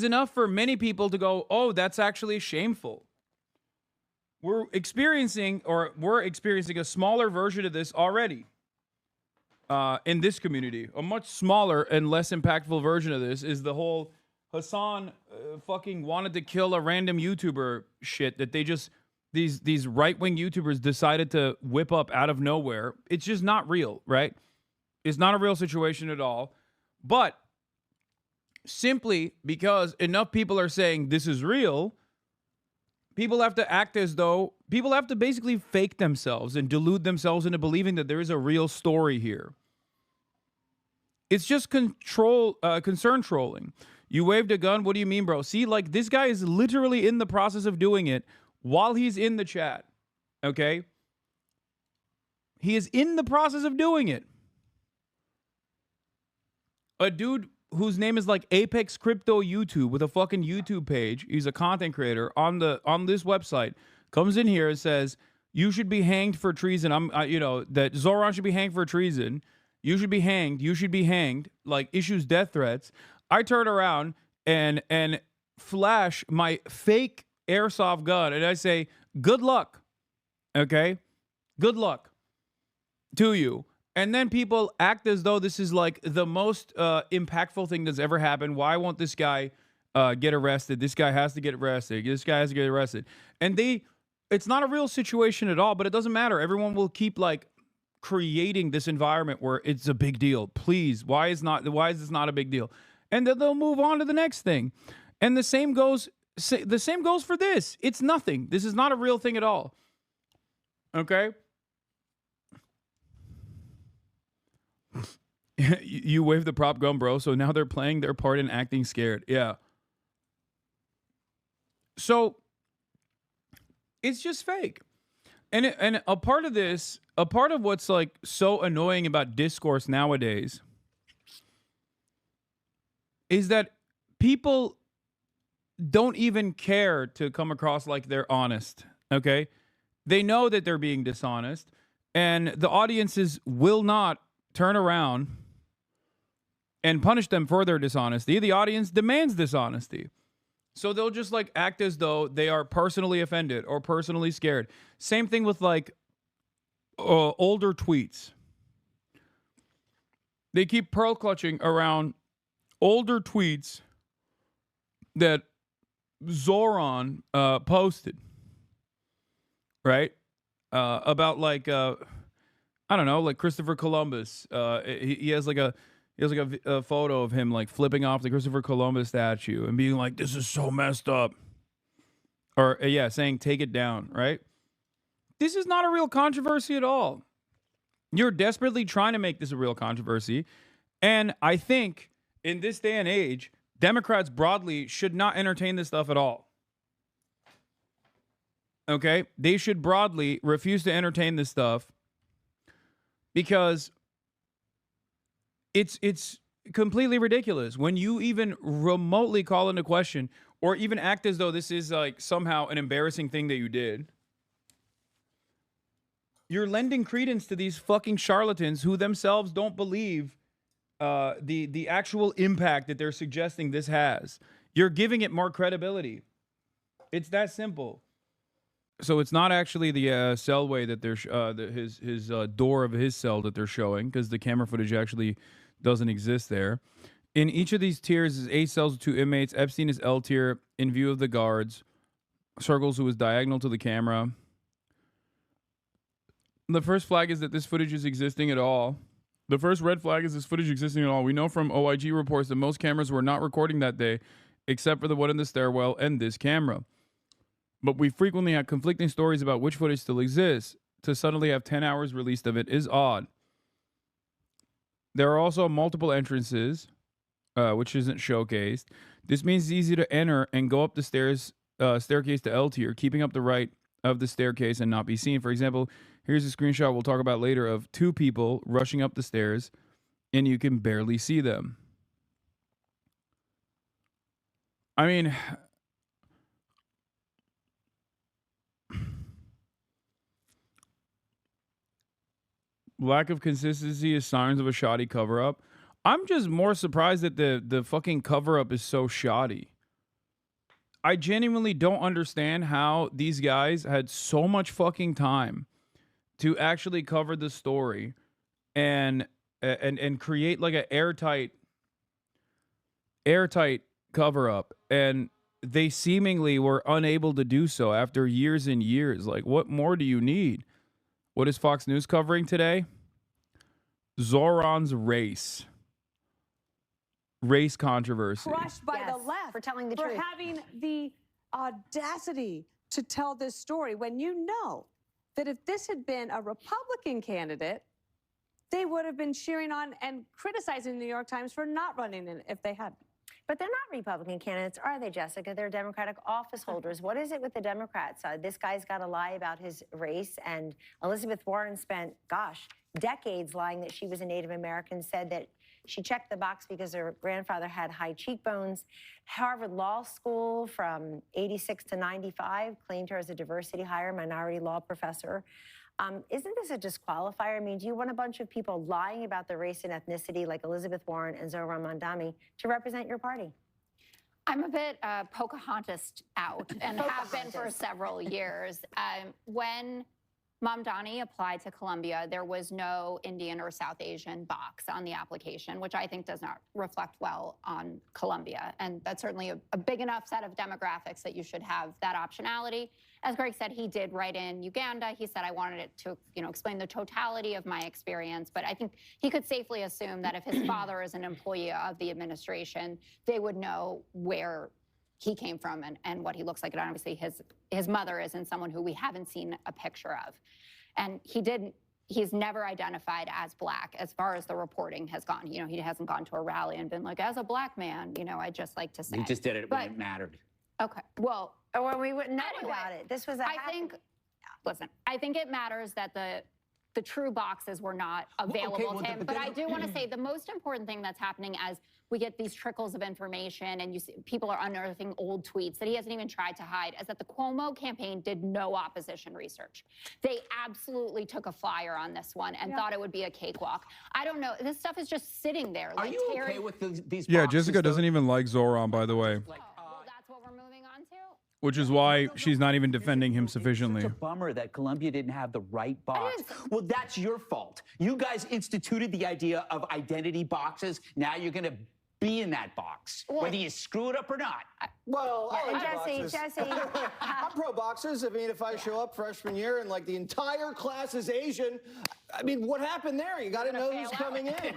enough for many people to go, oh, that's actually shameful. We're experiencing a smaller version of this already in this community. A much smaller and less impactful version of this is the whole Hassan fucking wanted to kill a random YouTuber shit that they just these right-wing YouTubers decided to whip up out of nowhere. It's just not real, right? It's not a real situation at all. But simply because enough people are saying this is real, people have to act as though people have to basically fake themselves and delude themselves into believing that there is a real story here. It's just concern trolling. You waved a gun. What do you mean, bro? See, like, this guy is literally in the process of doing it while he's in the chat. Okay? He is in the process of doing it. A dude whose name is like Apex Crypto YouTube with a fucking YouTube page. He's a content creator on this website. Comes in here and says, you should be hanged for treason. That Zoran should be hanged for treason. You should be hanged. You should be hanged. Like, issues death threats. I turn around and flash my fake airsoft gun and I say, good luck. Okay? Good luck to you. And then people act as though this is like the most impactful thing that's ever happened. Why won't this guy get arrested? This guy has to get arrested. This guy has to get arrested. And it's not a real situation at all, but it doesn't matter. Everyone will keep like creating this environment where it's a big deal. Please, why is this not a big deal? And then they'll move on to the next thing. And the same goes for this. It's nothing. This is not a real thing at all. Okay? You waved the prop gun, bro. So now they're playing their part in acting scared. Yeah. So it's just fake. And a part of what's like so annoying about discourse nowadays is that people don't even care to come across like they're honest. Okay? They know that they're being dishonest, and the audiences will not turn around and punish them for their dishonesty. The audience demands dishonesty. So they'll just like act as though they are personally offended or personally scared. Same thing with like older tweets. They keep pearl clutching around older tweets that Zoran posted, right? About like I don't know, like Christopher Columbus. He has like a photo of him like flipping off the Christopher Columbus statue and being like, "This is so messed up," or saying "take it down." Right? This is not a real controversy at all. You're desperately trying to make this a real controversy, and I think in this day and age, Democrats broadly should not entertain this stuff at all. Okay? They should broadly refuse to entertain this stuff because it's completely ridiculous when you even remotely call into question or even act as though this is like somehow an embarrassing thing that you did. You're lending credence to these fucking charlatans who themselves don't believe the actual impact that they're suggesting this has. You're giving it more credibility. It's that simple. So it's not actually the cellway that they're his door of his cell that they're showing, because the camera footage actually doesn't exist there. In each of these tiers is 8 cells with 2 inmates. Epstein is L tier in view of the guards. Circles, who is diagonal to the camera. The first flag is that this footage is existing at all. The first red flag is this footage existing at all. We know from OIG reports that most cameras were not recording that day, except for the one in the stairwell and this camera. But we frequently have conflicting stories about which footage still exists. To suddenly have 10 hours released of it is odd. There are also multiple entrances, which isn't showcased. This means it's easy to enter and go up the staircase to L tier, keeping up the right of the staircase and not be seen. For example, here's a screenshot we'll talk about later of 2 people rushing up the stairs, and you can barely see them. I mean, lack of consistency is signs of a shoddy cover-up. I'm just more surprised that the fucking cover-up is so shoddy. I genuinely don't understand how these guys had so much fucking time to actually cover the story and create like an airtight cover up, and they seemingly were unable to do so after years and years. Like, what more do you need? What is Fox News covering today? Zoran's race controversy. Crushed by the left for telling the truth, for having the audacity to tell this story when you know that if this had been a Republican candidate, they would have been cheering on and criticizing the New York Times for not running in if they had. but they're not Republican candidates, are they, Jessica? They're Democratic office holders. What is it with the Democrats? This guy's got to lie about his race, and Elizabeth Warren spent, gosh, decades lying that she was a Native American, said that she checked the box because her grandfather had high cheekbones. Harvard Law School from 86 to 95 claimed her as a diversity hire, minority law professor. Isn't this a disqualifier? I mean, do you want a bunch of people lying about their race and ethnicity like Elizabeth Warren and Zohran Mamdani to represent your party? I'm a bit Pocahontas out and have been for several years. When Mamdani applied to Columbia, there was no Indian or South Asian box on the application, which I think does not reflect well on Columbia. And that's certainly a big enough set of demographics that you should have that optionality. As Greg said, he did write in Uganda. He said, I wanted it to, explain the totality of my experience. But I think he could safely assume that if his father is an employee of the administration, they would know where he came from and what he looks like. And obviously his mother isn't someone who we haven't seen a picture of. And he's never identified as Black as far as the reporting has gone. He hasn't gone to a rally and been like, as a Black man, I'd just like to say. He just did it when it mattered. Okay, well. Or we wouldn't know about it. This was I think it matters that the true boxes were not available to him. But I do want to say the most important thing that's happening as we get these trickles of information and you see people are unearthing old tweets that he hasn't even tried to hide is that the Cuomo campaign did no opposition research. They absolutely took a flyer on this one and thought it would be a cakewalk. I don't know. This stuff is just sitting there. Are you okay with these Yeah, boxes, Jessica doesn't even like Zoran, by the way. Well, that's what we're moving on to. Which is why she's not even defending him sufficiently. It's such a bummer that Columbia didn't have the right box. Well, that's your fault. You guys instituted the idea of identity boxes. Now you're going to be in that box, whether you screw it up or not. Well, I like Jesse, I'm pro boxers. I mean, if I show up freshman year and like the entire class is Asian, I mean, what happened there? You got to know who's coming in.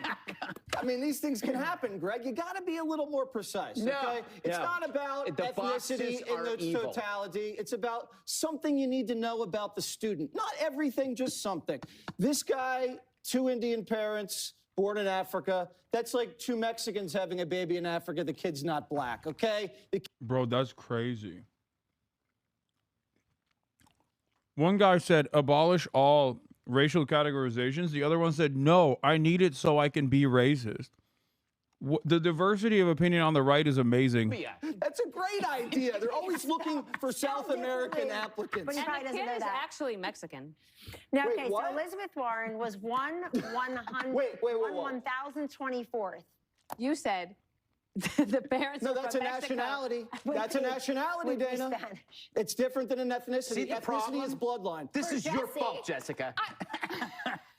I mean, these things can happen, Greg. You got to be a little more precise, okay? It's not about ethnicity in its totality. It's about something you need to know about the student. Not everything, just something. This guy, 2 Indian parents, born in Africa. That's like 2 Mexicans having a baby in Africa. The kid's not Black, okay? Bro, that's crazy. One guy said, abolish all racial categorizations. The other one said, no, I need it so I can be racist. The diversity of opinion on the right is amazing. That's a great idea. They're always looking for South American applicants. But he probably doesn't know is that. actually Mexican. Now, Wait, okay, what? so Elizabeth Warren was 1,024th. You said the parents. No, were that's a from Mexico. nationality. That's a nationality, Would be Dana. Spanish. It's different than an ethnicity. See the Ethnicity problem? is bloodline. This is your fault, Jessica.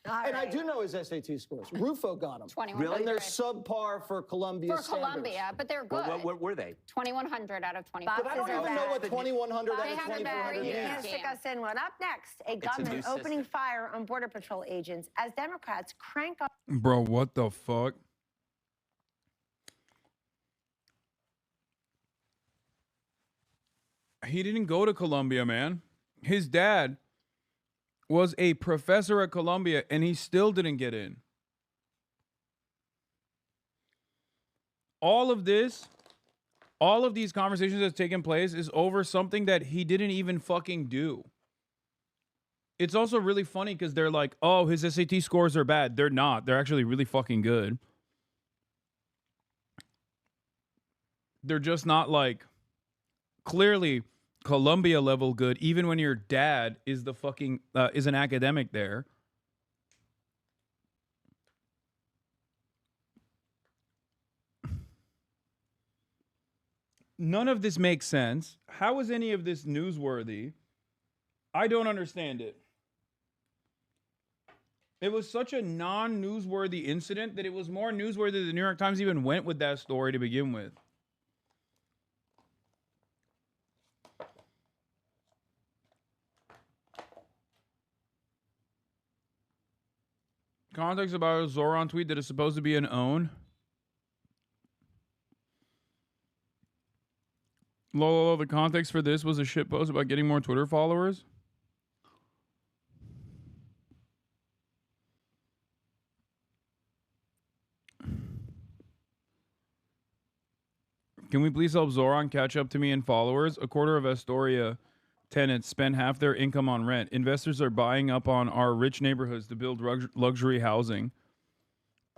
And I do know his SAT scores. Rufo got them. 2100. And they're subpar for Columbia For standards. Columbia, but they're good. What were they? 2,100 out of 25. But I don't even know what 2,100 out They of have a 2,400 very You means. can't stick us in one. Up next, a a new gunman opening system. fire on Border Patrol agents as Democrats crank up. Bro, what the fuck? He didn't go to Columbia, man. His dad was a professor at Columbia, and he still didn't get in. All of these conversations that's taken place is over something that he didn't even fucking do. It's also really funny because they're like, oh, his SAT scores are bad. They're not. They're actually really fucking good. They're just not like clearly Columbia level good, even when your dad is the fucking is an academic there. None of this makes sense. How is any of this newsworthy? I don't understand it. It was such a non-newsworthy incident that it was more newsworthy than the New York Times even went with that story to begin with. Context about a Zoran tweet that is supposed to be an own. Lol, the context for this was a shit post about getting more Twitter followers. Can we please help Zoran catch up to me in followers? A quarter of Astoria tenants spend half their income on rent. Investors are buying up on our rich neighborhoods to build luxury housing.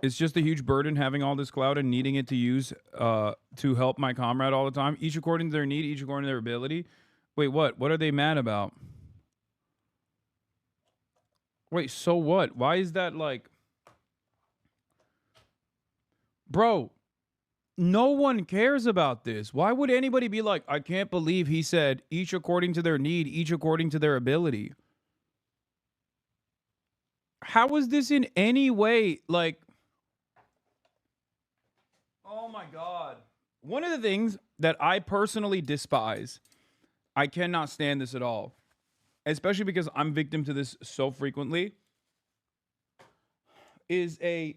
It's just a huge burden having all this clout and needing it to use to help my comrade all the time. Each according to their need, each according to their ability. Wait, what? What are they mad about? Wait, so what? Why is that like... Bro, no one cares about this. Why would anybody be like, I can't believe he said each according to their need, each according to their ability? How is this in any way like... Oh my God. One of the things that I personally despise, I cannot stand this at all, especially because I'm victim to this so frequently, is a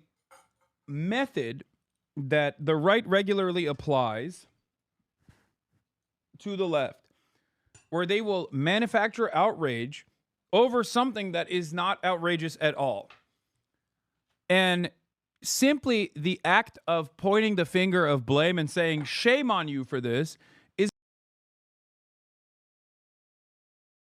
method that the right regularly applies to the left, where they will manufacture outrage over something that is not outrageous at all. And simply the act of pointing the finger of blame and saying, shame on you for this,